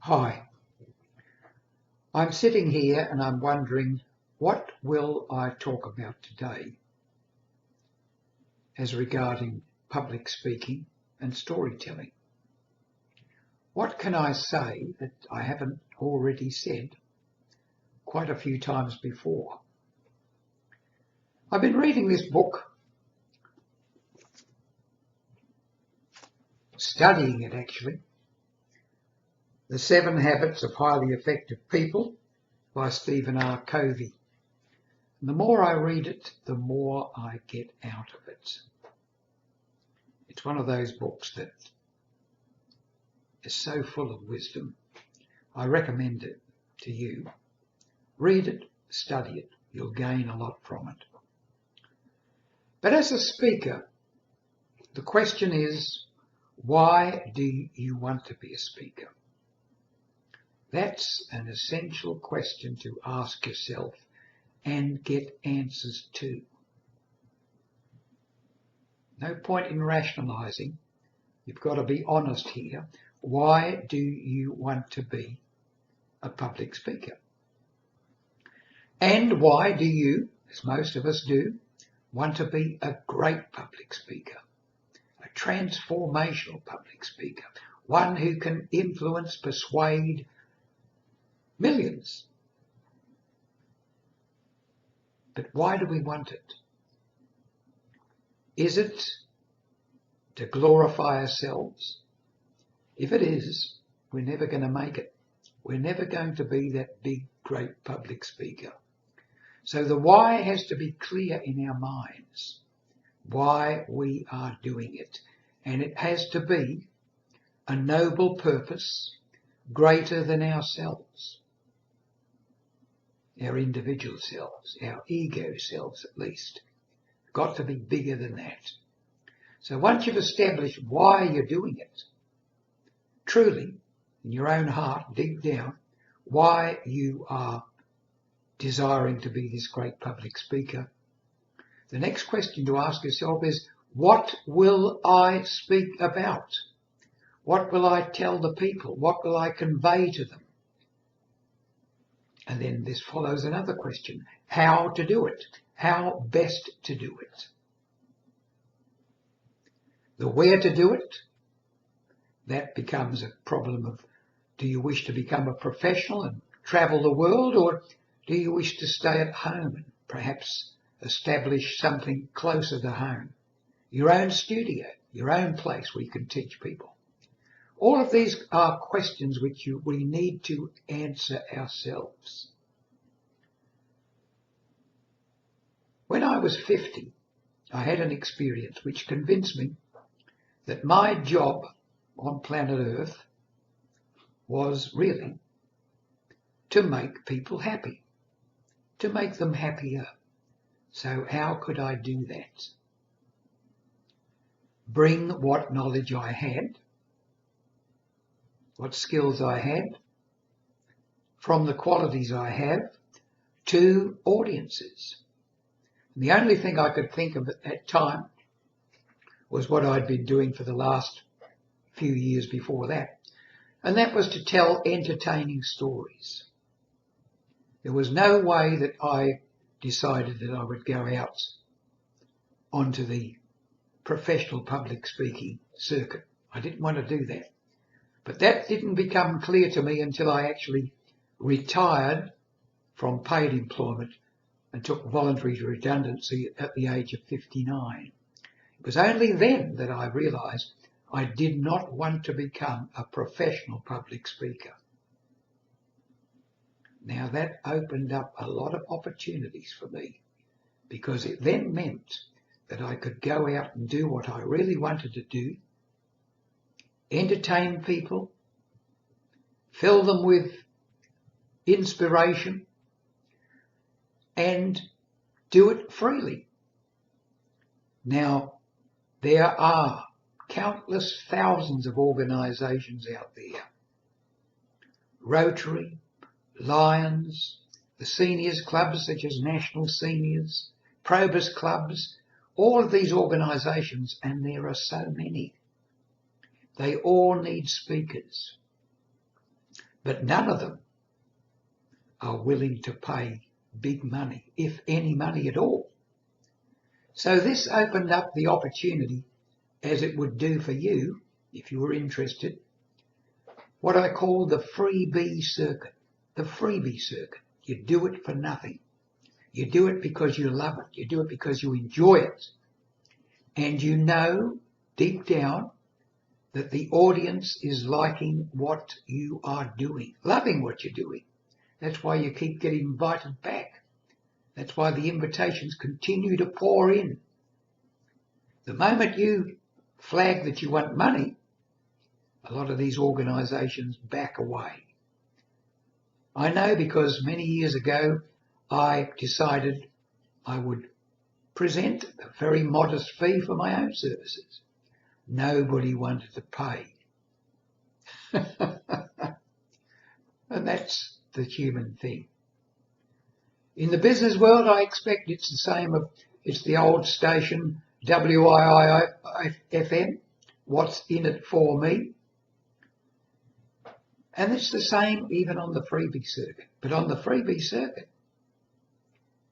Hi, I'm sitting here and I'm wondering, what will I talk about today as regarding public speaking and storytelling? What can I say that I haven't already said quite a few times before? I've been reading this book, studying it actually, The 7 Habits of Highly Effective People by Stephen R. Covey. And the more I read it, the more I get out of it. It's one of those books that is so full of wisdom. I recommend it to you. Read it, study it. You'll gain a lot from it. But as a speaker, the question is, why do you want to be a speaker? That's an essential question to ask yourself and get answers to. No point in rationalising. You've got to be honest here. Why do you want to be a public speaker? And why do you, as most of us do, want to be a great public speaker, a transformational public speaker, one who can influence, persuade millions? But why do we want it? Is it to glorify ourselves? If it is, we're never going to make it. We're never going to be that big, great public speaker. So the why has to be clear in our minds, why we are doing it. And it has to be a noble purpose greater than ourselves, our individual selves, our ego selves at least. Got to be bigger than that. So once you've established why you're doing it, truly, in your own heart, deep down, why you are desiring to be this great public speaker, the next question to ask yourself is, what will I speak about? What will I tell the people? What will I convey to them? And then this follows another question, how to do it? How best to do it? The where to do it, that becomes a problem of, do you wish to become a professional and travel the world, or do you wish to stay at home and perhaps establish something closer to home? Your own studio, your own place where you can teach people. All of these are questions which we need to answer ourselves. When I was 50, I had an experience which convinced me that my job on planet Earth was really to make people happy, to make them happier. So how could I do that? Bring what knowledge I had, what skills I had, from the qualities I have, to audiences. And the only thing I could think of at that time was what I'd been doing for the last few years before that. And that was to tell entertaining stories. There was no way that I decided that I would go out onto the professional public speaking circuit. I didn't want to do that. But that didn't become clear to me until I actually retired from paid employment and took voluntary redundancy at the age of 59. It was only then that I realised I did not want to become a professional public speaker. Now that opened up a lot of opportunities for me, because it then meant that I could go out and do what I really wanted to do, entertain people, fill them with inspiration, and do it freely. Now, there are countless thousands of organisations out there. Rotary, Lions, the seniors clubs such as National Seniors, Probus clubs, all of these organisations, and there are so many. They all need speakers. but none of them are willing to pay big money, if any money at all. So this opened up the opportunity, as it would do for you if you were interested, what I call the freebie circuit. The freebie circuit. You do it for nothing. You do it because you love it. You do it because you enjoy it. And you know deep down that the audience is liking what you are doing, loving what you're doing. That's why you keep getting invited back. That's why the invitations continue to pour in. The moment you flag that you want money, a lot of these organisations back away. I know, because many years ago I decided I would present a very modest fee for my own services. Nobody wanted to pay. And that's the human thing. In the business world, I expect it's the same. It's the old station, WIIFM, what's in it for me? And it's the same even on the freebie circuit. But on the freebie circuit,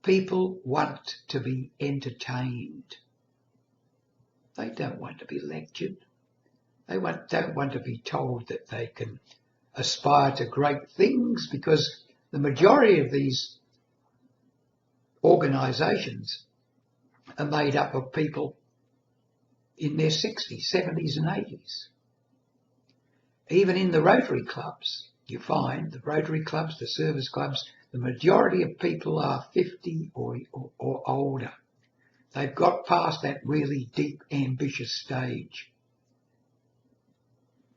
people want to be entertained. They don't want to be lectured. They don't want to be told that they can aspire to great things, because the majority of these organisations are made up of people in their 60s, 70s and 80s. Even in the Rotary clubs, you find the Rotary clubs, the service clubs, the majority of people are 50 or older. They've got past that really deep, ambitious stage.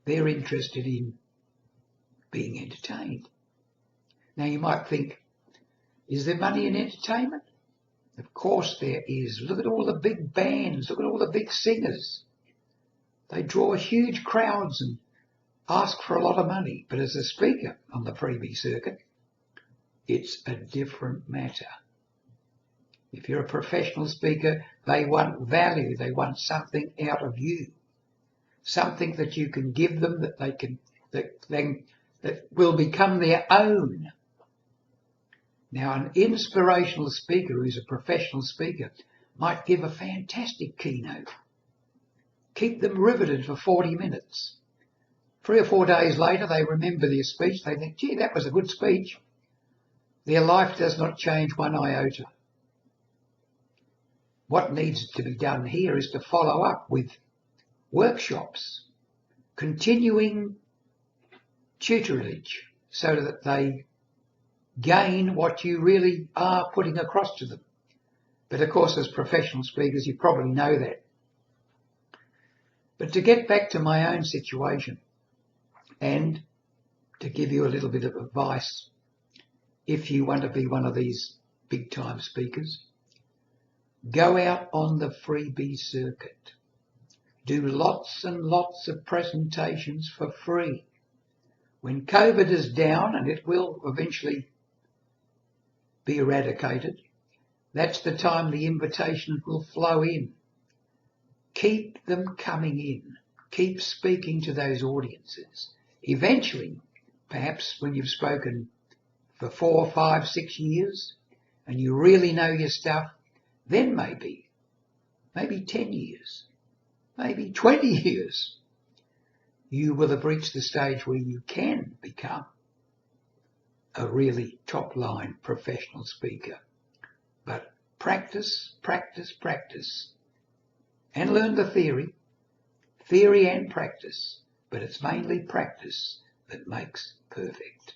They're interested in being entertained. Now you might think, is there money in entertainment? Of course there is. Look at all the big bands. Look at all the big singers. They draw huge crowds and ask for a lot of money. But as a speaker on the freebie circuit, it's a different matter. If you're a professional speaker, they want value. They want something out of you. Something that you can give them that they can, that will become their own. Now, an inspirational speaker who's a professional speaker might give a fantastic keynote. Keep them riveted for 40 minutes. 3 or 4 days later, they remember their speech. They think, gee, that was a good speech. Their life does not change one iota. What needs to be done here is to follow up with workshops, continuing tutorage, so that they gain what you really are putting across to them. But of course, as professional speakers, you probably know that. But to get back to my own situation, and to give you a little bit of advice, if you want to be one of these big time speakers, go out on the freebie circuit. Do lots and lots of presentations for free. When COVID is down, and it will eventually be eradicated, that's the time the invitations will flow in. Keep them coming in. Keep speaking to those audiences. Eventually, perhaps when you've spoken for 4, 5, 6 years and you really know your stuff, then maybe 10 years, maybe 20 years, you will have reached the stage where you can become a really top-line professional speaker. But practice, practice, practice, and learn the theory and practice. But it's mainly practice that makes perfect.